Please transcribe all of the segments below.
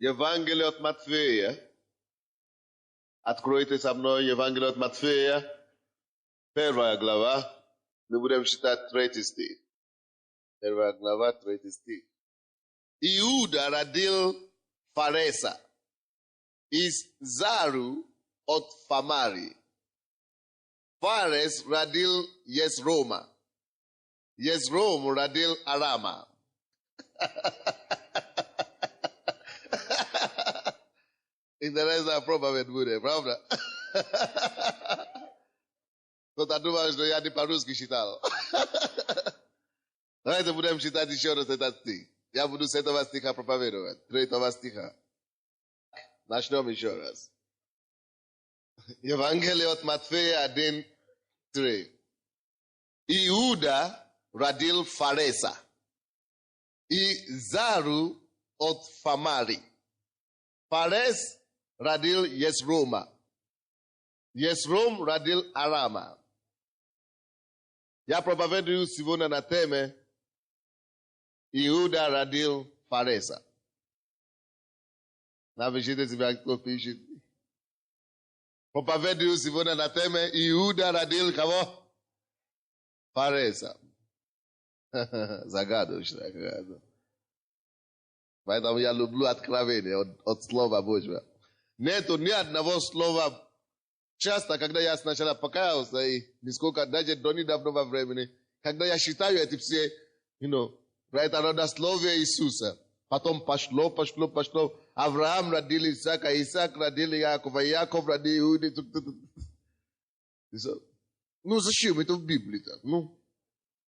Евангелие от Матфея. Откройте со мной Евангелие от Матфея, 1 глава. Мы будем читать 3 стих. 1 глава, 3 стих. Иуда родил Фареса из Зару от Фамари. Фарес родил Езрома. Езром родил Арама. Интересная проповедь будет, правда? Кто-то думал, что я не по-русски читал. Давайте будем читать еще раз этот стих. Я буду с этого стиха проповедовать. 3 стиха. Начнем еще раз. Евангелие от Матфея 1:3. Иуда родил Фареса и Зару от Фамари. Фарес родил Езрома. Езром родил Арама. Я проповедую сегодня на теме Иуда родил Фареса. Напишите себе, кто пишет. Проповедую сегодня на теме Иуда родил кого? Фареса. Загадочно. Поэтому я люблю откровение от Слова Божьего. Нету ни одного слова. Часто, когда я сначала покаялся, и нисколько, даже до недавнего времени, когда я считаю эти все, про это родословие Иисуса, потом пошло. Авраам родил Исаака, Исаак родил Якова, Яков родил Иуду. Зачем это в Библии-то?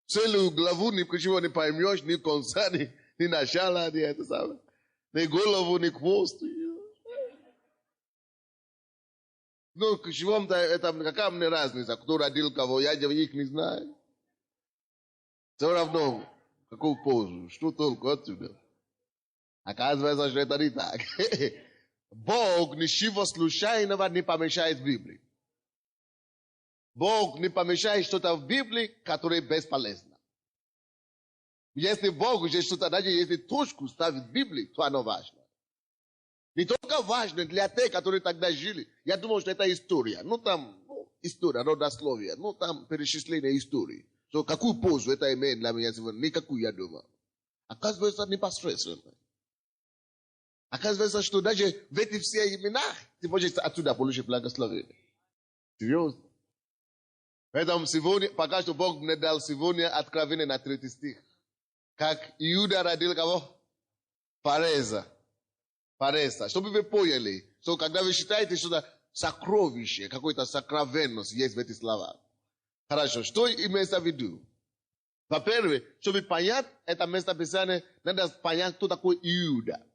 Целую главу ничего не поймешь, ни конца, ни начала, ни это самое. Ни голову, ни хвост. К чему-то это, какая мне разница, кто родил кого, я их не знаю. Все равно, какую пользу, что толку отсюда? Оказывается, что это не так. Бог ничего случайного не помещает в Библии. Бог не помещает что-то в Библии, которое бесполезно. Если Бог уже что-то, даже если точку ставит в Библии, то оно важно. Не только важно для тех, которые тогда жили. Я думал, что это история. История, родословие. Там перечисление истории. So, какую пользу это имеет для меня сегодня? Никакую, я думал. Оказывается, непосредственно. Оказывается, что даже в эти все имена ты можешь отсюда получить благословение. Серьезно. Поэтому сегодня, пока что Бог мне дал сегодня откровение на 3 стих. Как Иуда родил кого? Фареса. Чтобы вы поняли, что когда вы считаете что-то сокровище, какой-то сокровенность есть в этих словах. Хорошо, что имеется в виду? Во-первых, чтобы понять это местописание, надо понять, кто такой Иуда.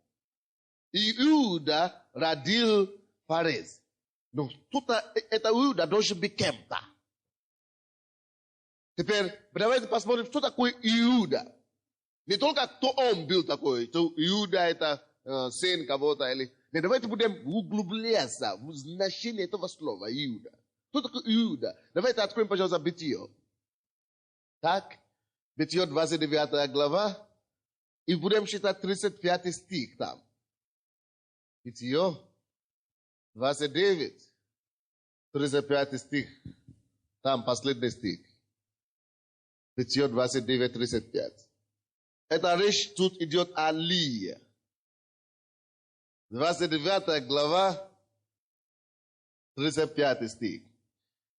Иуда родил Фарес. Но кто-то, это Иуда должен быть кем-то. Теперь, давайте посмотрим, что такое Иуда. Не только кто он был такой, что Иуда это сын кого-то. Не, давайте будем углубляться в значение этого слова Иуда. Кто такой Иуда? Давайте откроем, пожалуйста, Бытие. Так, Бытие 29 глава. И будем читать 35 стих там. Бытие 29, 35 стих. Там последний стих. Бытие 29, 35. Эта речь тут идет о Лии. 29 глава, 35 стих.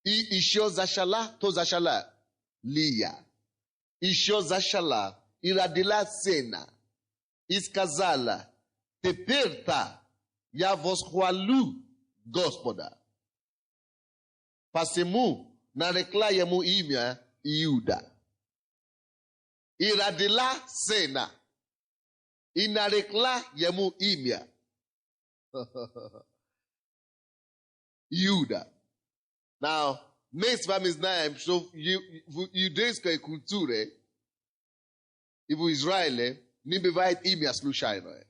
И еще зачала, кто зачала? Лия. Еще зачала и родила сына. И сказала, теперь-то я восхвалю Господа. Посему нарекла ему имя Иуда. И родила сына. И нарекла ему имя Иуда. Now, мы с вами знаем, что в иудейской культуре и в Израиле не бывает имя случайное.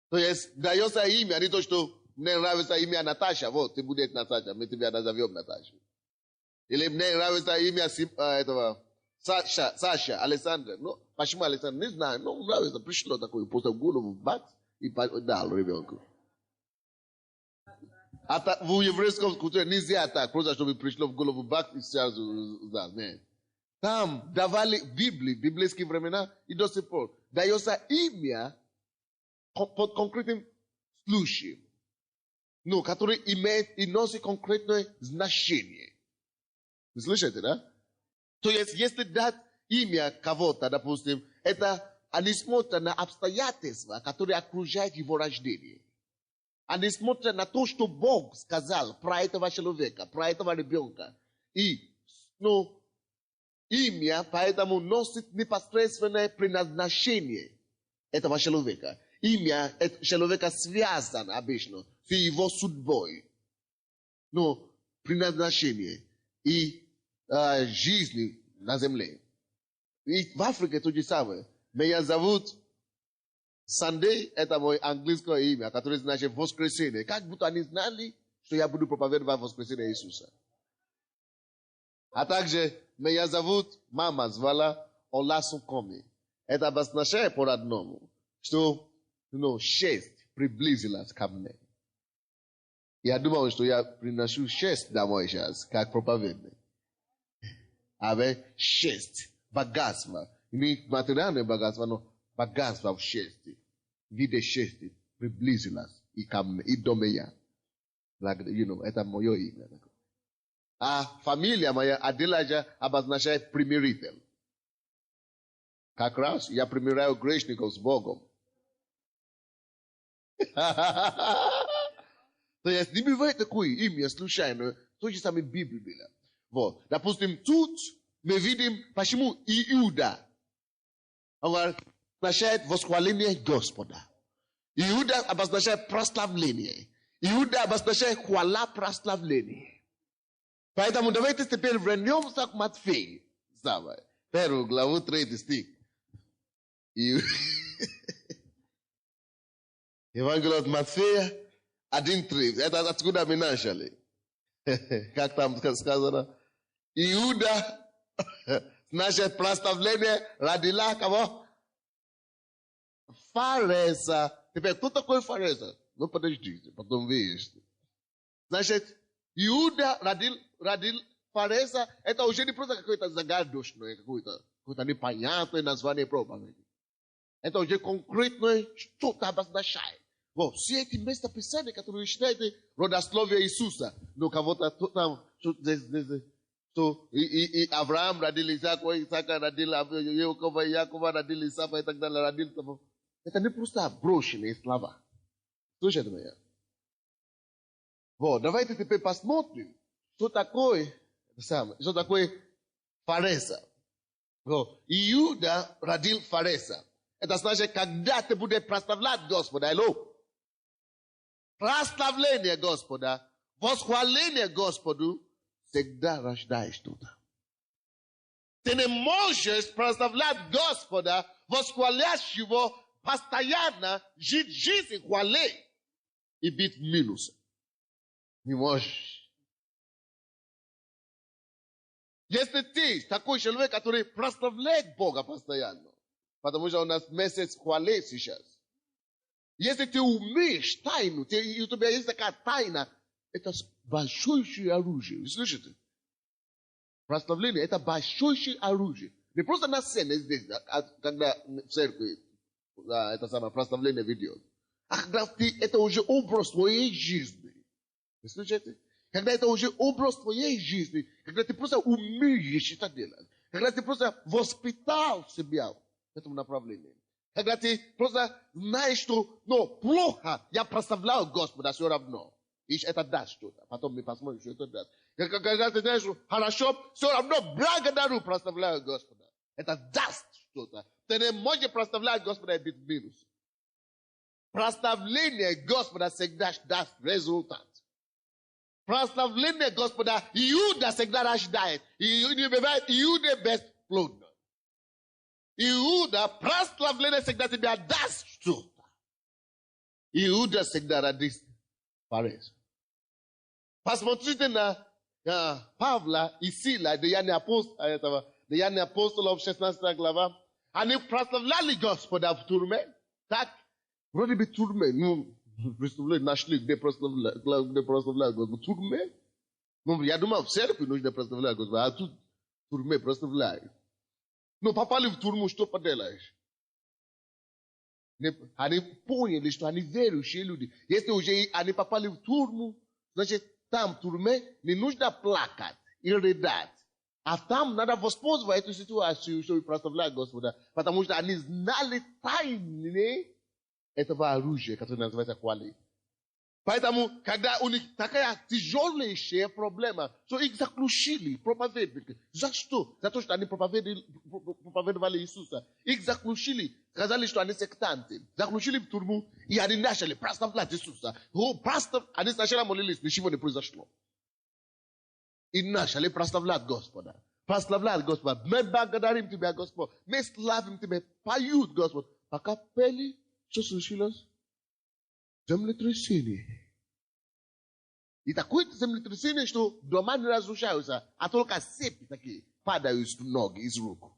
То есть дается имя, не то, что мне нравится имя Наташа, вот ты будешь Наташа, мы тебя назовем Наташа. Или мне нравится имя этого Саша, Александр. Почему Александр? Не знаю, нравится, пришло такое, просто в голову, бац. И дал ребенку. В еврейском культуре нельзя так, просто чтобы пришло в голову бак и сразу, да, нет. Там давали в библейские времена и до сих пор дается имя под конкретным случаем, но который имеет и носит конкретное значение. Вы слышите, да? То есть, если дать имя кого-то, допустим, это они смотрят на обстоятельства, которые окружают его рождение. Они смотрят на то, что Бог сказал про этого человека, про этого ребенка. И, имя поэтому носит непосредственное предназначение этого человека. Имя этого человека связано обычно с его судьбой. Предназначение и жизни на земле. И в Африке то же самое. Меня зовут Sunday, это мое английское имя, которое значит воскресенье. Как будто они знали, что я буду проповедовать воскресенье Иисуса. А также меня зовут, мама звала Оласукоми. Это обозначает по-родному, что 6 приблизилась ко мне. Я думал, что я приношу 6 домой сейчас, как проповедник. А 6 богатства. Не материальное богатство, но богатство в 6. Виде 6 приблизилась и ко мне, и до меня. Это мое имя. А фамилия моя Аделаджа обозначает примиритель. Как раз я примиряю грешников с Богом. То есть не бывает такое имя случайно, то же самое в Библии было. Вот. Допустим, тут мы видим, почему Иуда обозначает восхваление Господа. Иуда обозначает прославление. Иуда обозначает хвала прославление. Поэтому давайте теперь вернемся к Матфею. 1 главу 3 стих. Евангелие от Матфея 1:3. Это откуда мы начали. Как там сказано? Иуда, значит, прославление родила кого? Фареса. Теперь, кто такой Фареса? Ну, подождите, потом выясните. Значит, Иуда родил Фареса, это уже не просто какое-то загадочное, какое-то непонятное название проповеди. Это уже конкретное что-то обозначает. Вот, все эти местописания, которые вы читаете, родословие Иисуса, но кого-то там, что и Авраам родил Исаака родил Якова родил Исаака и так далее, родил того. Это не просто брошенные слова. Слушайте меня. Вот, давайте теперь посмотрим, что такое Фареса. Вот, Иуда родил Фареса. Это значит, когда ты будешь прославлять Господа, прославление Господа, восхваление Господу, всегда рождает что-то. Ты не можешь прославлять Господа, восхвалять Его, постоянно жить жизнь хвалы и быть в минусе. Не можешь. Если ты такой человек, который прославляет Бога постоянно, потому что у нас месяц хвалы сейчас. Если ты умеешь тайну, у тебя есть такая тайна, это большое оружие. Вы слышите? Прославление – это большое оружие. Не просто на сцене здесь, когда в церкви это самое прославление ведет. А когда это уже образ твоей жизни. Вы слышите? Когда это уже образ твоей жизни, когда ты просто умеешь это делать, когда ты просто воспитал себя в этом направлении. Когда ты просто знаешь, что плохо, я прославляю Господа все равно. И это даст что-то. Потом мы посмотрим, что это даст. Когда ты знаешь, что хорошо, все равно благодарю, прославляю Господа. Это даст что-то. Ты не можешь прославлять Господа и быть в минусе. Прославление Господа всегда даст результат. Прославление Господа Иуда всегда рождает. Иуда бесплодно. Иуда, прославление всегда тебя даст что-то. Иуда всегда родит Фарес. Посмотрите на Павла и Сила, Деяния апостолов, 16 глава. Они прославляли Господа в тюрьме. Так, Вроде бы тюрьме, ну, представляете, нашли, где прославлять Господа. Тюрьме? Ну, я думал, в церкви нужно прославлять Господа, а тут в тюрьме прославляют. Ну, попали в тюрьму, что поделаешь? Они поняли, что они верующие люди. Если уже они попали в тюрьму, значит, там в тюрьме не нужно плакать и рыдать. А там надо воспользоваться эту ситуацию, чтобы прославлять Господа. Потому что они знали тайны этого оружия, которое называется хвалы. Поэтому, когда у них такая тяжелейшая проблема, что их заключили проповедники. За что? За то, что они проповедовали Иисуса. Их заключили, сказали, что они сектанты. Заключили в тюрьму, и они начали прославлять Иисуса. Они сначала молились, ничего не произошло. И начали прославлять Господа. Прославлять Господа. Мы благодарим Тебя, Господь. Мы славим Тебя. Поют, Господь. Пока пели, что случилось? Землетрясение. И такое землетрясение, что дома не разрушаются, а только цепи такие падают с ног, из рук.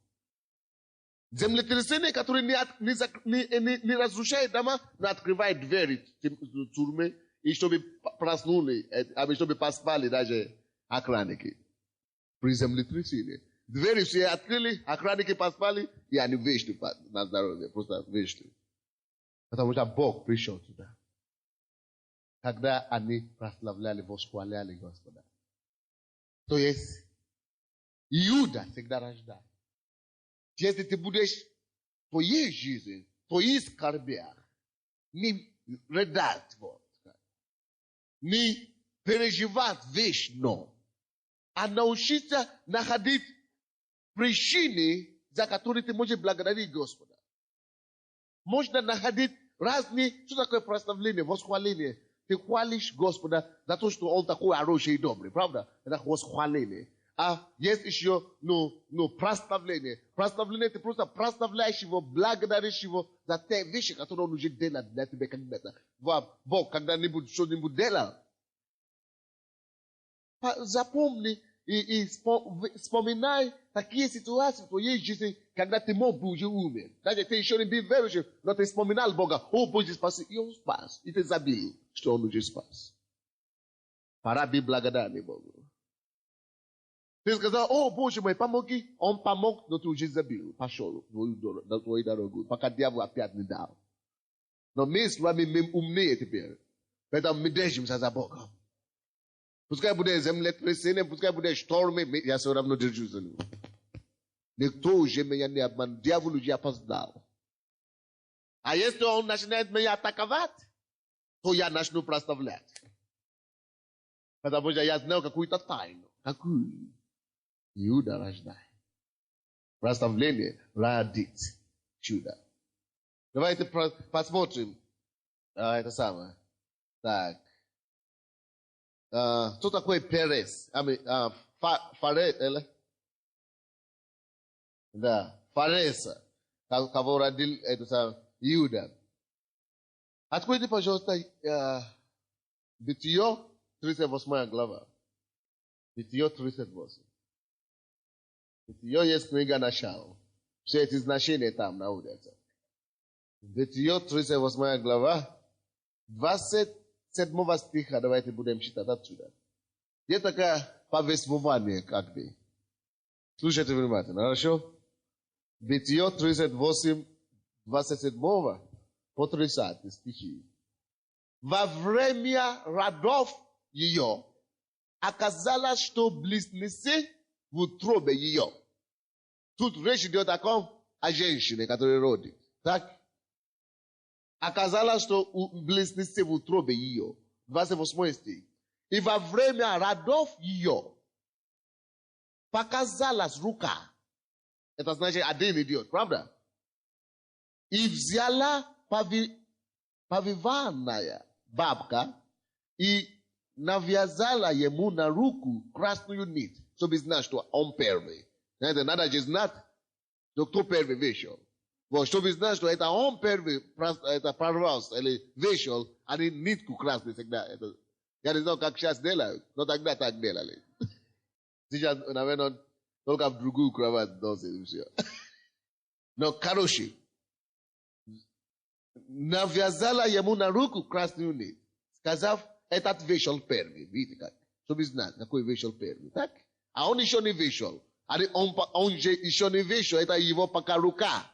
Землетрясение, которое не разрушает дома, но открывает двери в тюрьме, и чтобы проснули, чтобы поспали даже охранники. При землетрясении. Двери все открыли, охранники поспали, и они вышли на здоровье, просто вышли. Потому что Бог пришел туда. Когда они прославляли, восхваляли Господа. То есть, Иуда всегда рождает. Если ты будешь в твоей жизни, в твоих скорбях, не рыдать, не переживать вечно, а научиться находить причины, за которые ты можешь благодарить Господа. Можно находить разные, что такое прославление, восхваление. Ты хвалишь Господа за то, что Он такой хороший и добрый, правда? Это восхваление. А есть еще, прославление. Прославление, ты просто прославляешь Его, благодаришь Его за те вещи, которые Он уже делал для тебя когда-то. Бог когда-нибудь что-нибудь делал. Запомни и вспоминай такие ситуации в твоей жизни, когда ты мог бы уже умер. Даже ты еще не был верующим, но ты вспоминал Бога. О, Боже, спаси. И Он спас. И ты забыл, что Он уже спас. Пора быть благодарным Богу. Ты сказал, о, Боже мой, помоги. Он помог, но ты уже забыл. Пошел на твою дорогу, пока дьявол опять не дал. Но мы с вами умнее теперь. Поэтому мы держимся за Богом. Пускай будет землетрясение, пускай будет штормы, я все равно держусь за него. Никто уже меня не обманул, дьявол уже опоздал. А если он начинает меня атаковать, то я начну прославлять. Потому что я знаю какую-то тайну. Какую? Иуда рождает. Прославление родит чудо. Давайте посмотрим. Это самое. Так. Кто такой Перес? Фарес, или? Да, Фареса, кого родил это сам Иуда. Откройте, пожалуйста, Бытие, 38 глава. Бытие 38. Бытие есть книга начала. Все эти значения там находятся. Бытие 38 глава, 27 стиха, давайте будем читать отсюда. Есть такое повествование, как бы. Слушайте внимательно, хорошо? Бытие 38, 27 по 30 стихи. Во время родов ее оказалось, что близнецы в утробе ее. Тут речь идет о женщине, которая родит. Так? Оказалось, что близнецы в утробе ее. 28 стих. И во время родов ее показалась рука. Это значит, один идет, правда? И взяла повиванная бабка и навязала ему на руку красную нить, чтобы знать, что он первый. Это надо же знать, что кто первый вышел. Вот, чтобы знать, что это он первый это прорвался или вышел, они нитку красную всегда. Я не знаю, как сейчас делают, но тогда так делали. Сейчас, наверное, только в другую кровать носит все. Но, короче, Naviazala yamuna ruku krasni unit. Сказав, этот вышел первый. Видите как? Чтобы знать, какой вышел первый. Так? А он еще не вышел. А он же еще не вышел. Это его пока рука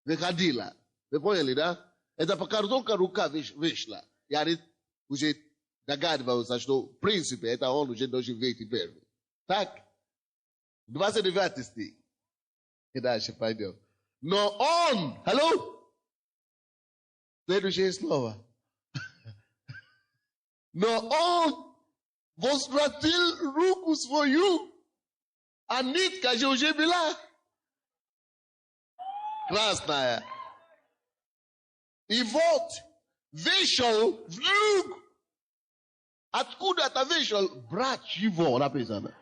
выходила. Вы поняли, да? Это пока только рука вышла. Я уже догадывался, что в принципе это он уже должен выйти первый. Так? 29 стих. И дальше пойдем. Но он, алло? Следующее слово. Но он возвратил руку свою, а нитка же уже была красная. И вот вышел вдруг. Откуда-то вышел брат его, написано.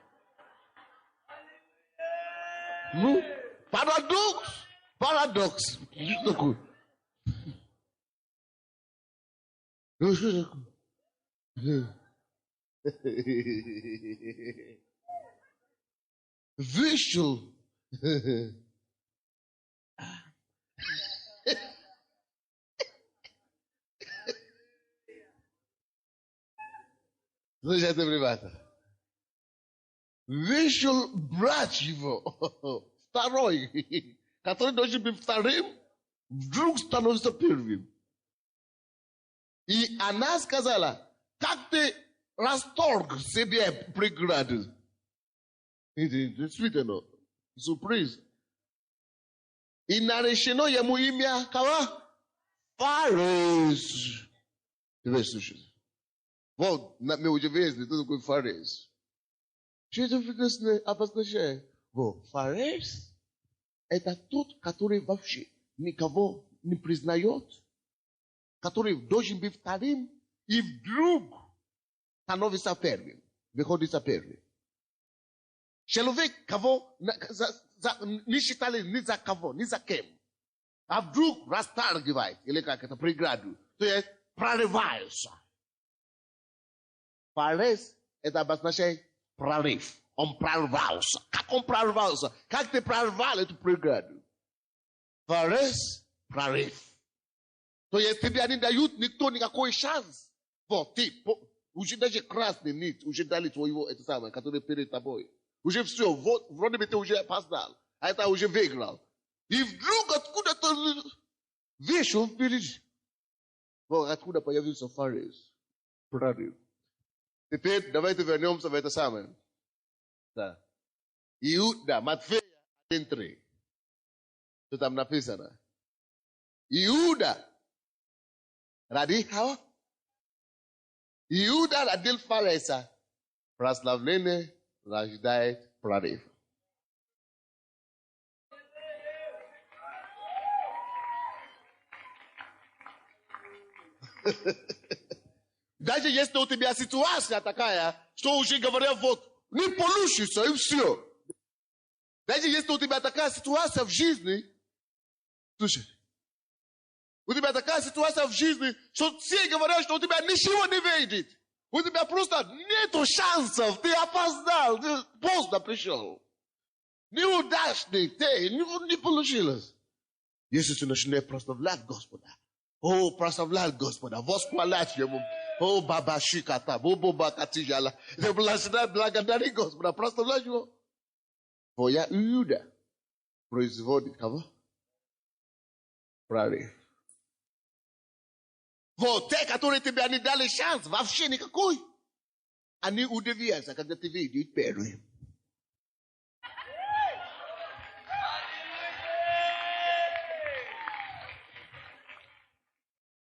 Ну, парадокс. Что такое? Ну, что такое? Вышел. Слушайте, ребята. Вышел брат его, второй, который должен быть вторым, вдруг становится первым. И она сказала, как ты расторг себе преграды. Действительно, сюрприз. И наречено ему имя кого? Фарес. Теперь слушайте. Вот, мы уже выяснили, кто такой Фарес. Что это обозначает? Вот, Фарес – это тот, который вообще никого не признает, который должен быть вторым, и вдруг становится первым, выходит первым. Человек, кого не считали ни за кого, ни за кем, а вдруг расталкивает, или как это, преграду, то есть прорывается. Фарес – это обозначает прорыв. Он прорвался. Как он прорвался? Как ты прорвал эту преграду? Фарес – прорыв. То есть тебе не дают никто никакой шанс. Вот, ты, уже даже красный нить, уже дали твоего, это самое, который перед тобой. Уже все, вот, вроде бы ты уже опоздал, а это уже выиграл. И вдруг откуда-то вышел впереди. Вот откуда появился Фарес. Прорыв. Теперь давайте вернемся в это самое. Да. Иуда, Матфея 1:3. Что там написано? Иуда ради кого? Иуда родил Фареса. Прославление рождает прорыв. Даже если у тебя ситуация такая, что уже говорят, вот, не получится, и все. Даже если у тебя такая ситуация в жизни, слушай, у тебя такая ситуация в жизни, что все говорят, что у тебя ничего не выйдет. У тебя просто нету шансов, ты опоздал, ты поздно пришел. Неудачник, ты, не получилось. Если ты начинаешь прославлять Господа, прославлять Господа, восхвалять Его, Баба Шиката, Боба Катижала, благодари Господа, прославлять Его. Твоя Иуда производит кого? Прорыв. Вот те, которые тебе не дали шанс, вообще никакой. Они удивятся, когда ты видишь первым.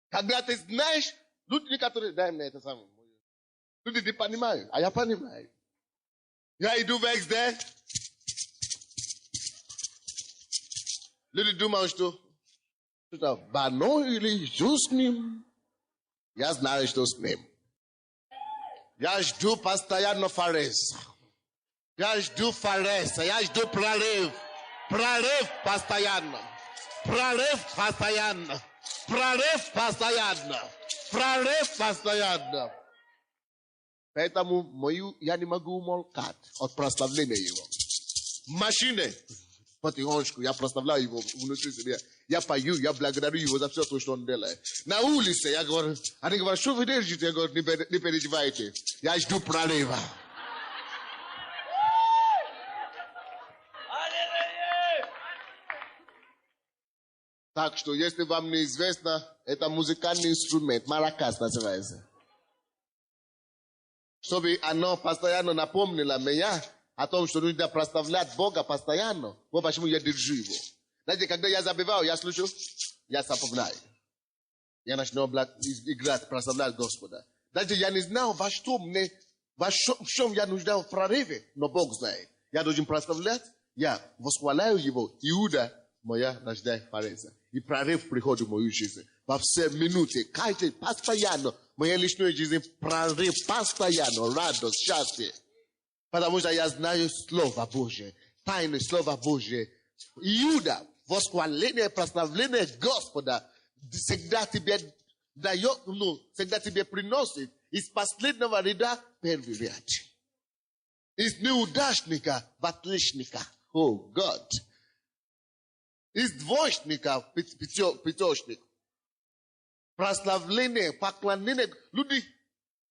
Когда ты знаешь, люди, которые, дай мне это самое. Люди не понимают, а я понимаю. Я иду в XD. Люди думают, что больной или что с ним. Я знаю, что с ним. Я жду постоянно Фареса. Я жду Фареса, я жду прорыв. Прорыв постоянно. Прорыв постоянно. Прорыв постоянно. Прорыв постоянно. Поэтому я не могу умолкать от прославления Его. В машине потихонечку, я проставляю его внутри себя. Я пою, я благодарю его за все то, что он делает. На улице я говорю, они говорят, что вы держите? Я говорю, не переживайте, я жду прорыва. Так что, если вам не известно, это музыкальный инструмент, маракас называется. Чтобы оно постоянно напомнило меня о том, что нужно прославлять Бога постоянно. Вот почему я держу его. Знаете, когда я забиваю, я слушаю, я запоминаю. Я начинаю играть, прославлять Господа. Даже я не знал, во чем я нуждал в прорыве, но Бог знает. Я должен прославлять, я восхваляю его. Иуда, моя нужда в и прорыв приходит в мою жизнь. Во все минуты, каждый, постоянно, в моей личной жизни прорыв постоянно, радость, счастье. Потому что я знаю Слово Божие, тайны Слова Божие. Иуда, восхваление, прославление Господа всегда тебе дает, всегда тебе приносит из последнего ряда первый ряд. Из неудачника в отличника. О, Год. Из двоечника в пятёчник. Прославление, поклонение. Люди,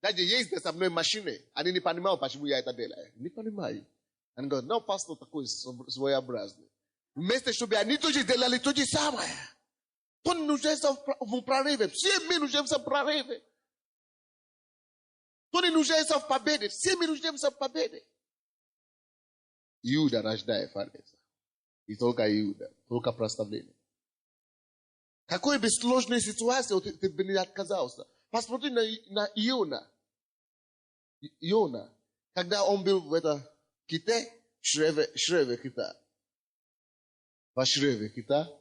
даже ездят со мной машины, они не понимают, почему я это делаю. Не понимаю. Они говорят, no, пастор такой своеобразный. Вместо, чтобы они тоже делали то же самое. То не нуждается в прорыве. Все мы нуждаемся в прорыве. То не нуждается в победе. Все мы нуждаемся в победе. Иуда рождает фареза. И только Иуда, только прославление. Какой бы сложной ситуации ты бы не отказался. Посмотри на Иона. Иона, когда он был в этом ките, шреве кита. В шреве кита.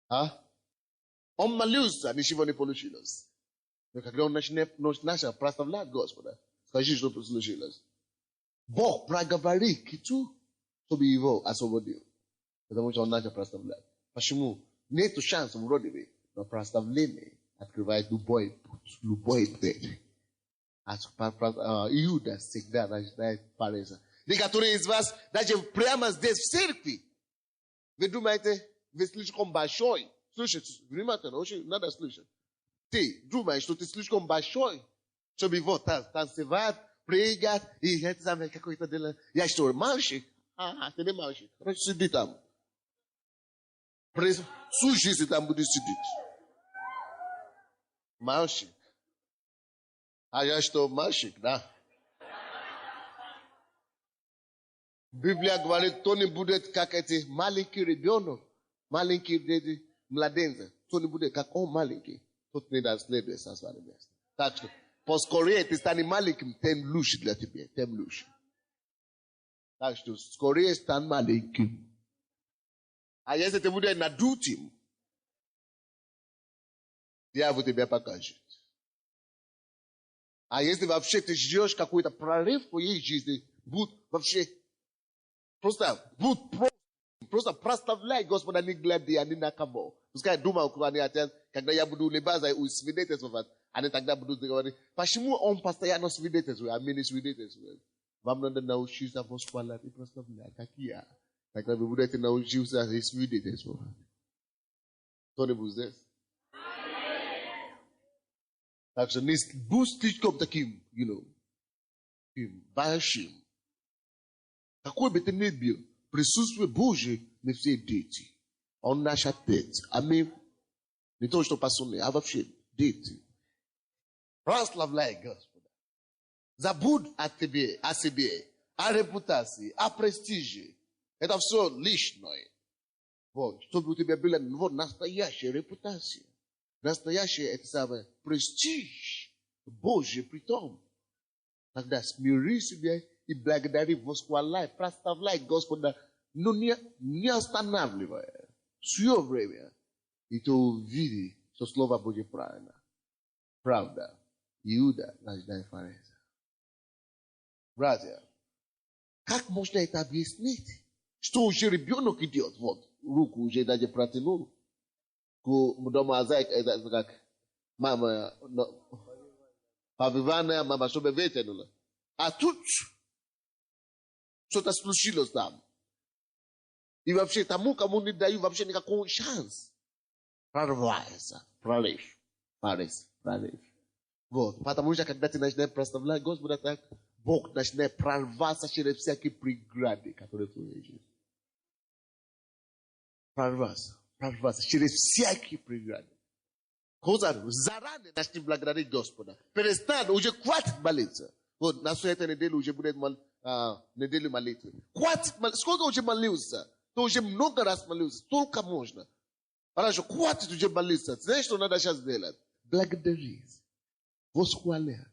Он молился, ничего не получилось. Но когда он начал прославлять Господа, скажи, что случилось. Бог проговорил киту, чтобы его освободил. Потому что он начал прославлять. Почему? Нет шанса вроде бы, но прославление открывает любой путь, любой дверь. Иуда всегда рождает фареза. Некоторые из вас, даже прямо здесь в церкви, вы думаете, вы слишком большой. Слушайте, внимательно, очень надо слушать. Ты думаешь, что ты слишком большой, чтобы вот танцевать, прыгать, и это самое какое-то дело. Я что, мальчик? Ты не мальчик. Сиди там. Всю жизнь там будешь сидеть. Мальчик. А я что, мальчик, да? Библия говорит, кто не будет как эти маленький ребенок, маленький дети, младенцы. Кто не будет как он маленький, тот не наследует Царство Небесное. Так что, поскорее ты станешь маленьким, тем лучше для тебя, тем лучше. Так что, скорее стань маленьким. А если ты будешь надутым, дьявол тебя покажет. А если вообще ты ждешь какой-то прорыв в твоей жизни, будь вообще просто прославляй Господа, не глядя ни на кого. Пускай думал, когда я буду либаза и свидетельствовать, они тогда будут говорить, почему он постоянно свидетельствует, а мы не свидетельствуем. Вам надо научиться восхвалять и прославлять, как я. Тогда вы будете научиться и свидетельствовать. Кто-нибудь здесь? Так что не будь слишком таким, большим. Какой бы ты ни был, присутствие Божие на все дети. Он наш отец. Аминь. Не то, что пасуны, а вообще дети. Прославляй Господа. Забудь о тебе, о себе, о репутации, о престиже. Это все лишнее. Вот, чтобы у тебя была настоящая репутация. Настоящий это самое престиж Божий притом. Тогда смири себя и благодари, восхваляй, прославляй Господа, но не останавливая все время. И ты увидишь, что Слово Божье правильно. Правда. Иуда рождает фареза. Братья, как можно это объяснить? Что уже ребенок идет, вот, руку уже даже протянул. Дома это как мама повиванная, мама чтобы вытянула. А тут что-то случилось там. И вообще тому, кому не даю, вообще никакого шанса. Прорвается, прорыв. Вот, потому что когда ты начинаешь прославлять Господа так, Бог начинает прорваться через всякие преграды, которые в твоей жизни. Прорваться через всякие преграды. Заранее начни благодарить Господа. Перестань, уже хватит молиться. Вот, на всю эту неделю уже будет неделю молитвы. Хватит, сколько уже молился? Ты уже много раз молился, только можно. Хорошо, хватит уже молиться. Знаешь, что надо сейчас делать? Благодарить. Восхвалять.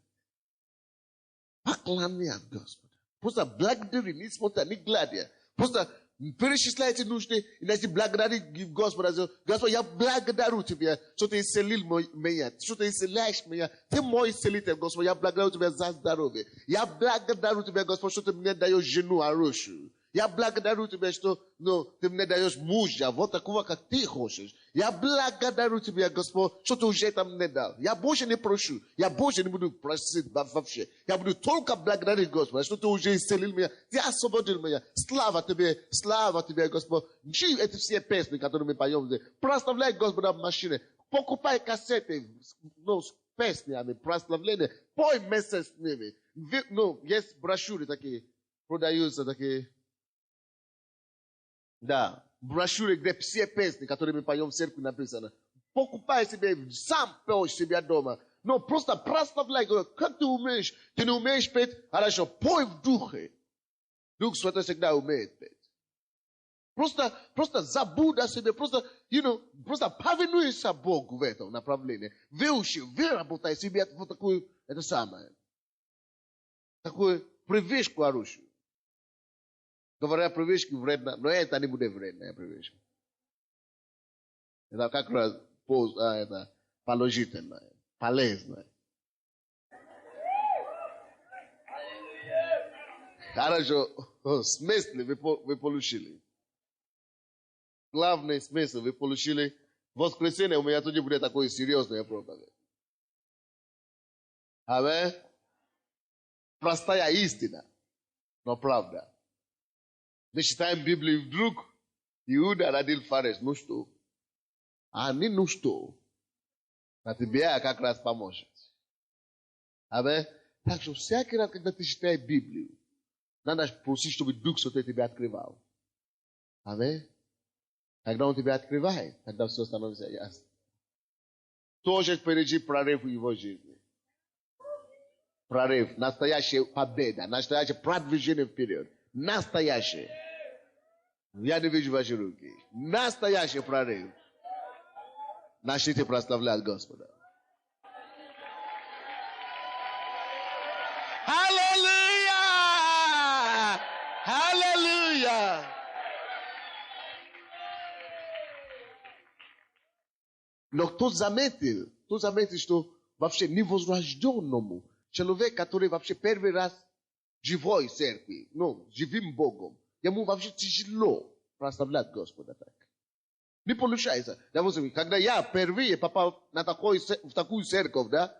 Поклонять Господа. Просто благодарить, не смотреть, не гладить. Просто перечисляйте нужды и начни благодарить Господа. Господь, я благодарю Тебя, что Ты исцелил меня, что Ты исцеляешь меня. Ты мой исцелитель, Господь. Я благодарю Тебя за здоровье. Я благодарю Тебя, Господь, что Ты мне даешь жену хорошую. Я благодарю Тебя, что Ты мне даешь мужа, вот такого, как Ты хочешь. Я благодарю Тебя, Господь, что Ты уже это мне дал. Я больше не прошу. Я больше не буду просить вообще. Я буду только благодарить Господа, что Ты уже исцелил меня. Ты освободил меня. Слава Тебе, Господь. Живи эти все песни, которые мы поем здесь. Прославляй Господа в машине. Покупай кассеты с песнями, прославления. Пой вместе с ними. Есть брошюры такие, продаются такие. Да, брошюры, где все песни, которые мы поем в церкви, написано. Покупай себе, сам пой себя дома. Но просто прославляй, как ты умеешь. Ты не умеешь петь, хорошо, пой в духе. Дух Святой всегда умеет петь. Просто забудь о себе, просто повинуйся Богу в этом направлении. Выработай себе вот такую, это самое. Такую привычку хорошую. Говоря привычки вредно, но это не будет вредная привычка. Это как раз это положительное, полезное. Хорошо, смысл вы получили. Главный смысл вы получили. В воскресенье у меня тоже будет такое серьезное проповедь. Аминь. Простая истина, но правда. Мы читаем Библию, вдруг Иуда родил Фарес. Ну что? Они ну что? На тебе как раз поможет. Аминь. Так что всякий раз, когда ты читаешь Библию, надо просить, чтобы Дух Святой тебя открывал. Аминь. Когда Он тебя открывает, тогда все становится ясно. Тоже впереди прорыв в его жизни. Прорыв, настоящая победа, настоящее продвижение вперед. Настоящее. Я не вижу ваши руки. Настоящий прорыв. Начните прославлять Господа. Аллилуйя! Аллилуйя! Но кто заметил, что вообще невозрожденному человек, который вообще первый раз живой в церкви, живым Богом, ему вообще тяжело прославлять Господа так. Не получается. Допустим, когда я впервые попал в такую церковь, да,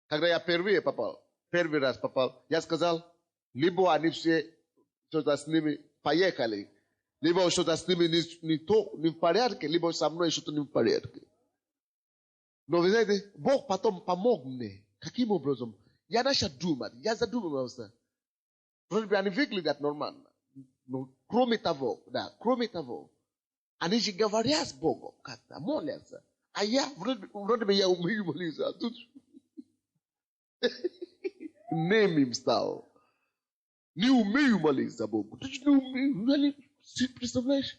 когда я первый раз попал, я сказал, либо они все что-то с ними поехали, либо что-то с ними не в порядке, либо со мной что-то не в порядке. Но вы знаете, Бог потом помог мне. Каким образом? Я начал думать. Я задумался. Вроде бы они выглядят нормально. Но кроме того, они же говорят с Богом как-то, молятся. А я, вроде бы я умею молиться. А тут нем им стал. Не умею молиться Богу. Ты не умею. Представляешь?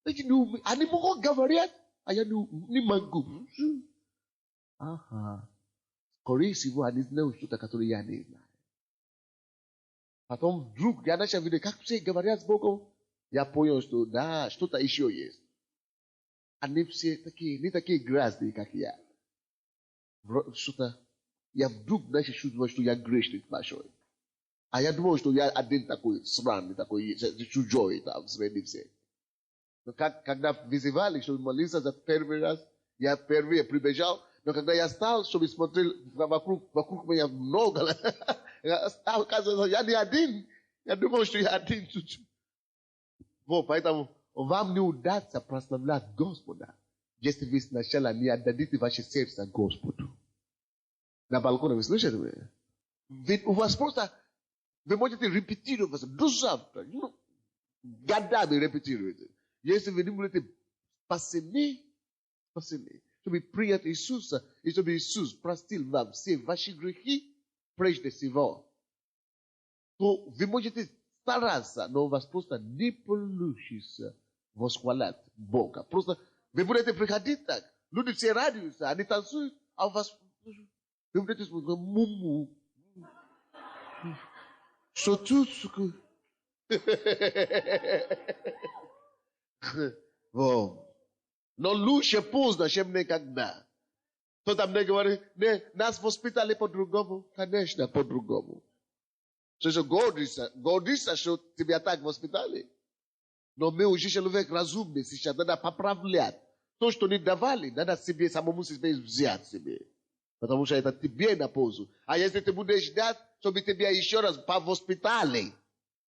Ты не умею. Они могут говорить, а я не могу. Ага. Скорее всего, они знают что-то, которое я не знаю. Потом вдруг я начал видеть, как все говорят с Богом. Я понял, что да, что-то еще есть. Они все не такие грязные, как я. Что-то. Я вдруг начал чувствовать, что я грешник большой. А я думал, что я один такой сраный, такой чужой там среди всех. Но когда вызывали, чтобы молиться за первый раз, я впервые прибежал. Но когда я стал, чтобы смотреть вокруг меня много, оказывается, я не один. Я думал, что я один. Вот, поэтому Вам не удастся прославлять Господа, если вы сначала не отдадите ваше сердце Господу. На балконе вы слышите меня? Ведь у вас просто, вы можете репетировать до завтра. Годами репетируете. Если вы не будете спасены, чтобы принять Иисуса, и чтобы Иисус простил вам все ваши грехи, прежде всего, то вы можете стараться, но у вас просто не получится восхвалять Бога. Просто вы будете приходить так, люди все радуются, они танцуют, а у вас вы будете сказать, муму. Что тут? Но лучше поздно, чем никогда. Кто-то мне говорит, нас воспитали по-другому. Конечно, по-другому. Что гордится, что тебя так воспитали. Но мы уже человек разумный, сейчас надо поправлять. То, что не давали, надо себе самому себе взять себе. Потому что это тебе на пользу. А если ты будешь ждать, чтобы тебя еще раз повоспитали,